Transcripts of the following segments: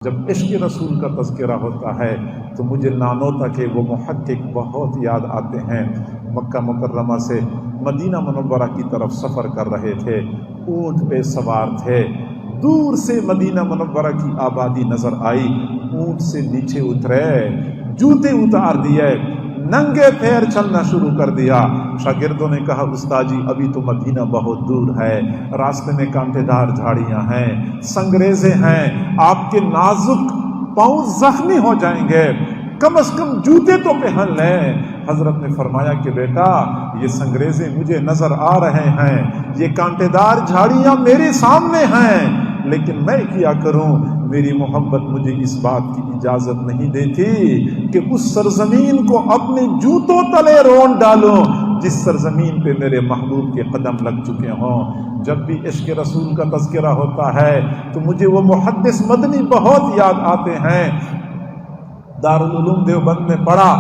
جب عشق رسول کا تذکرہ ہوتا ہے تو مجھے نانوتا کے وہ محقق بہت یاد آتے ہیں۔ مکہ مکرمہ سے مدینہ منورہ کی طرف سفر کر رہے تھے، اونٹ پہ سوار تھے، دور سے مدینہ منورہ کی آبادی نظر آئی، اونٹ سے نیچے اترے، جوتے اتار دیے، ننگے پیر چلنا شروع کر دیا۔ شاگردوں نے کہا استاد جی ابھی تو مدینہ بہت دور ہے، راستے میں کانٹے دار جھاڑیاں ہیں، سنگریزے ہیں، آپ کے نازک پاؤں زخمی ہو جائیں گے، کم از کم جوتے تو پہن لیں۔ حضرت نے فرمایا کہ بیٹا یہ سنگریزے مجھے نظر آ رہے ہیں، یہ کانٹے دار جھاڑیاں میرے سامنے ہیں، لیکن میں کیا کروں؟ میری محبت مجھے اس بات کی اجازت نہیں دیتی کہ اس سرزمین کو اپنے جوتوں تلے رون ڈالوں جس سرزمین پہ میرے محبوب کے قدم لگ چکے ہوں۔ جب بھی عشق رسول کا تذکرہ ہوتا ہے تو مجھے وہ محدث مدنی بہت یاد آتے ہیں۔ دارالعلوم دیوبند میں پڑھا،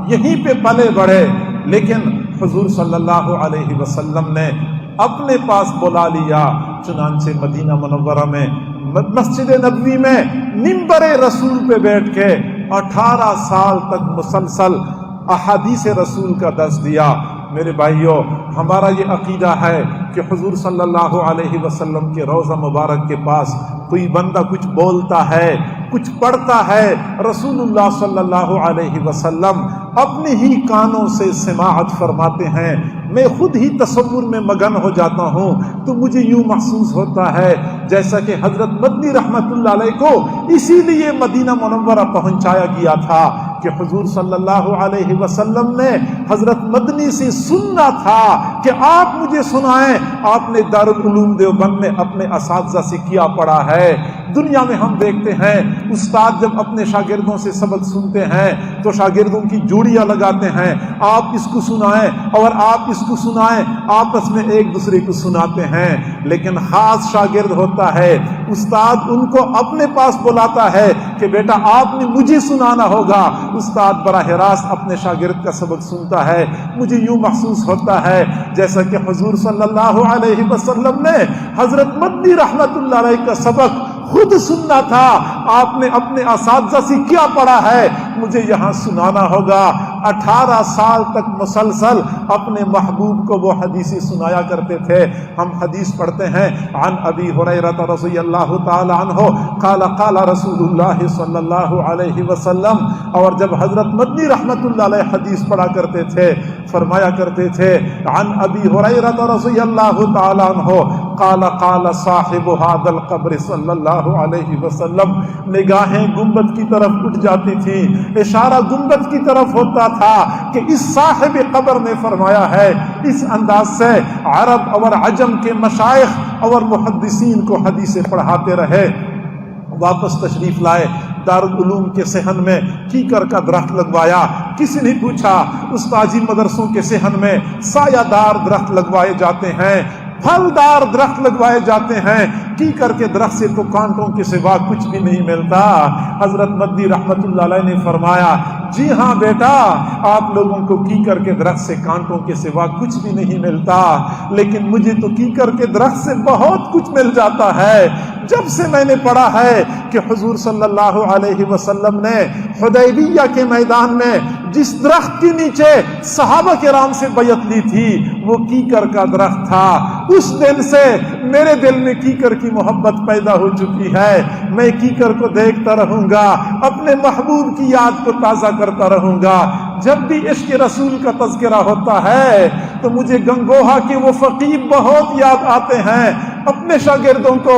یہیں پہ پلے بڑھے، لیکن حضور صلی اللہ علیہ وسلم نے اپنے پاس بلا لیا، چنانچہ مدینہ منورہ میں مسجد نبوی میں منبر رسول پہ بیٹھ کے 18 سال تک مسلسل احادیث رسول کا درس دیا۔ میرے بھائیوں، ہمارا یہ عقیدہ ہے کہ حضور صلی اللہ علیہ وسلم کے روضہ مبارک کے پاس کوئی بندہ کچھ بولتا ہے، کچھ پڑھتا ہے، رسول اللہ صلی اللہ علیہ وسلم اپنے ہی کانوں سے سماعت فرماتے ہیں، میں خود ہی تصور میں مگن ہو جاتا ہوں، تو مجھے یوں محسوس ہوتا ہے جیسا کہ حضرت مدنی رحمت اللہ علیہ کو اسی لیے مدینہ منورہ پہنچایا گیا تھا کہ حضور صلی اللہ علیہ وسلم نے حضرت مدنی سے سننا تھا کہ آپ مجھے سنائیں آپ نے دارالعلوم دیوبند میں اپنے اساتذہ سے کیا پڑھا ہے۔ دنیا میں ہم دیکھتے ہیں استاد جب اپنے شاگردوں سے سبق سنتے ہیں تو شاگردوں کی جوڑیاں لگاتے ہیں، آپ اس کو سنائیں اور آپ اس کو سنائیں، آپس میں ایک دوسرے کو سناتے ہیں، لیکن خاص شاگرد ہوتا ہے، استاد ان کو اپنے پاس بلاتا ہے کہ بیٹا آپ نے مجھے سنانا ہوگا۔ استاد براہ راست اپنے شاگرد کا سبق سنتا ہے، مجھے یوں محسوس ہوتا ہے جیسا کہ حضور صلی اللہ علیہ وسلم نے حضرت مدنی رحمت اللہ علیہ کا سبق خود سننا تھا، آپ نے اپنے اساتذہ سے کیا پڑھا ہے مجھے یہاں سنانا ہوگا۔ 18 سال تک مسلسل اپنے محبوب کو وہ حدیثیں سنایا کرتے تھے۔ ہم حدیث پڑھتے ہیں عن ابی ہریرہ رضی اللہ تعالی عنہ قال قال رسول اللہ صلی اللہ علیہ وسلم، اور جب حضرت مدنی رحمت اللہ علیہ حدیث پڑھا کرتے تھے فرمایا کرتے تھے عن ابی ہریرہ رضی اللہ تعالی عنہ قال قال صاحب هذا القبر صلی اللہ علیہ وسلم، نگاہیں گنبد کی طرف اٹھ جاتی تھی، اشارہ گنبد کی طرف ہوتا تھا کہ اس صاحب قبر نے فرمایا ہے۔ اس انداز سے عرب اور عجم کے مشائخ اور محدثین کو حدیثیں پڑھاتے رہے۔ واپس تشریف لائے، دارالعلوم کے صحن میں کیکر کا درخت لگوایا۔ کسی نے پوچھا استاذی مدرسوں کے صحن میں سایہ دار درخت لگوائے جاتے ہیں، پھلدار درخت لگوائے جاتے ہیں، کیکر کے درخت سے تو کانٹوں کے سوا کچھ بھی نہیں ملتا۔ حضرت مدنی رحمت اللہ علیہ نے فرمایا جی ہاں بیٹا، آپ لوگوں کو کیکر کے درخت سے کانٹوں کے سوا کچھ بھی نہیں ملتا، لیکن مجھے تو کیکر کے درخت سے بہت کچھ مل جاتا ہے۔ جب سے میں نے پڑھا ہے کہ حضور صلی اللہ علیہ وسلم نے حدیبیہ کے میدان میں جس درخت کے نیچے صحابہ کرام سے بیعت لی تھی وہ کیکر کا درخت تھا، اس دن سے میرے دل میں کیکر کی محبت پیدا ہو چکی ہے۔ میں کیکر کو دیکھتا رہوں گا، اپنے محبوب کی یاد کو تازہ کرتا رہوں گا۔ جب بھی عشق رسول کا تذکرہ ہوتا ہے تو مجھے گنگوہا کے وہ فقیہ بہت یاد آتے ہیں، اپنے شاگردوں کو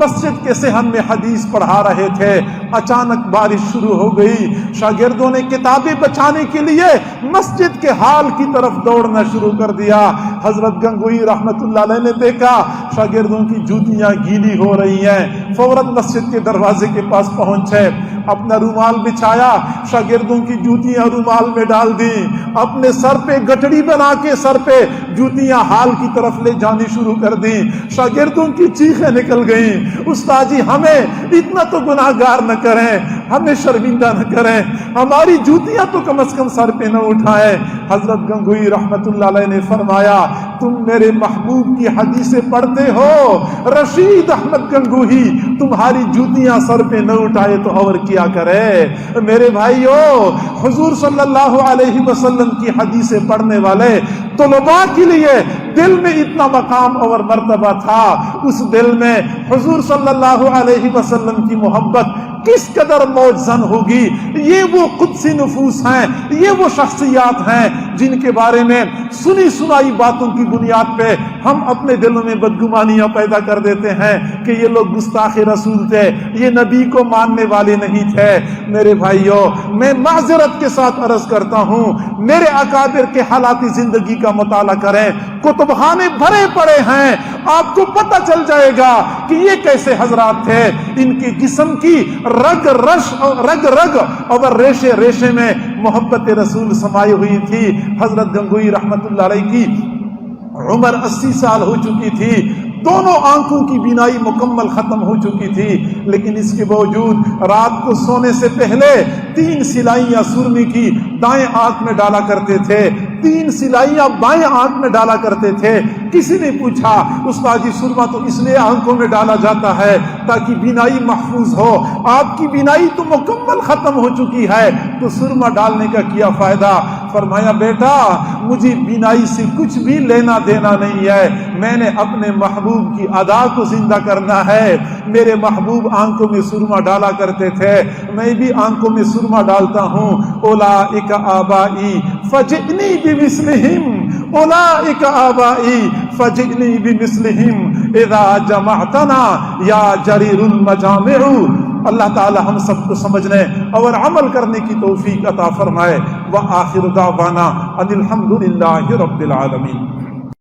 مسجد کے صحن میں حدیث پڑھا رہے تھے، اچانک بارش شروع ہو گئی، شاگردوں نے کتابیں بچانے کے لیے مسجد کے حال کی طرف دوڑنا شروع کر دیا۔ حضرت گنگوئی رحمت اللہ علیہ نے دیکھا شاگردوں کی جوتیاں گیلی ہو رہی ہیں، فوراً مسجد کے دروازے کے پاس پہنچے، اپنا رومال بچھایا، شاگردوں کی جوتیاں رومال میں ڈال دی، اپنے سر پہ گٹڑی بنا کے سر پہ جوتیاں حال کی طرف لے جانی شروع کر دی۔ شاگردوں کی چیخیں نکل گئیں، استاد جی ہمیں اتنا تو گناہگار نہ کریں، ہمیں شرمندہ نہ کریں، ہماری جوتیاں تو کم از کم سر پہ نہ اٹھائیں۔ حضرت گنگوئی رحمت اللہ علیہ نے فرمایا تم میرے محبوب کی حدیثیں پڑھتے ہو، رشید احمد گنگوہی تمہاری جوتیاں سر پہ نہ اٹھائے تو اور کیا کرے؟ میرے بھائیو، حضور صلی اللہ علیہ وسلم کی حدیثیں پڑھنے والے طلباء کے لیے دل میں اتنا مقام اور مرتبہ تھا، اس دل میں حضور صلی اللہ علیہ وسلم کی محبت کس قدر موجزن ہوگی۔ یہ وہ قدسی نفوس ہیں، یہ وہ شخصیات ہیں جن کے بارے میں سنی سنائی باتوں کی بنیاد پہ ہم اپنے دلوں میں بدگمانیاں پیدا کر دیتے ہیں کہ یہ لوگ گستاخ رسول تھے، یہ نبی کو ماننے والے نہیں تھے۔ میرے بھائیوں، میں معذرت کے ساتھ عرض کرتا ہوں، میرے اکابر کے حالات زندگی کا مطالعہ کریں، کتب خانے بھرے پڑے ہیں، آپ کو پتہ چل جائے گا کہ یہ کیسے حضرات تھے۔ ان کے جسم کی رگ رگ اور ریشے ریشے میں محبت رسول سمائی ہوئی تھی۔ حضرت گنگوئی رحمت اللہ علیہ کی عمر 80 سال ہو چکی تھی، دونوں آنکھوں کی بینائی مکمل ختم ہو چکی تھی، لیکن اس کے باوجود رات کو سونے سے پہلے 3 سلائیاں سرمے کی دائیں آنکھ میں ڈالا کرتے تھے، 3 سلائیاں بائیں آنکھ میں ڈالا کرتے تھے۔ کسی نے پوچھا استاد جی سرما تو اس لیے آنکھوں میں ڈالا جاتا ہے تاکہ بینائی محفوظ ہو، آپ کی بینائی تو مکمل ختم ہو چکی ہے تو سرما ڈالنے کا کیا فائدہ؟ فرمایا بیٹا مجھے بینائی سے کچھ بھی لینا دینا نہیں ہے، میں نے اپنے محبوب کی ادا کو زندہ کرنا ہے۔ میرے محبوب آنکھوں میں سرما ڈالا کرتے تھے، میں بھی آنکھوں میں سرما ڈالتا ہوں۔ اولئک آبائی فجئنی بمثلہم، اولئک آبائی فجئنی بمثلہم اذا جمعتنا یا جریر المجامع۔ اللہ تعالی ہم سب کو سمجھنے اور عمل کرنے کی توفیق عطا فرمائے۔ وآخر دعوانا ان الحمد للہ رب العالمین۔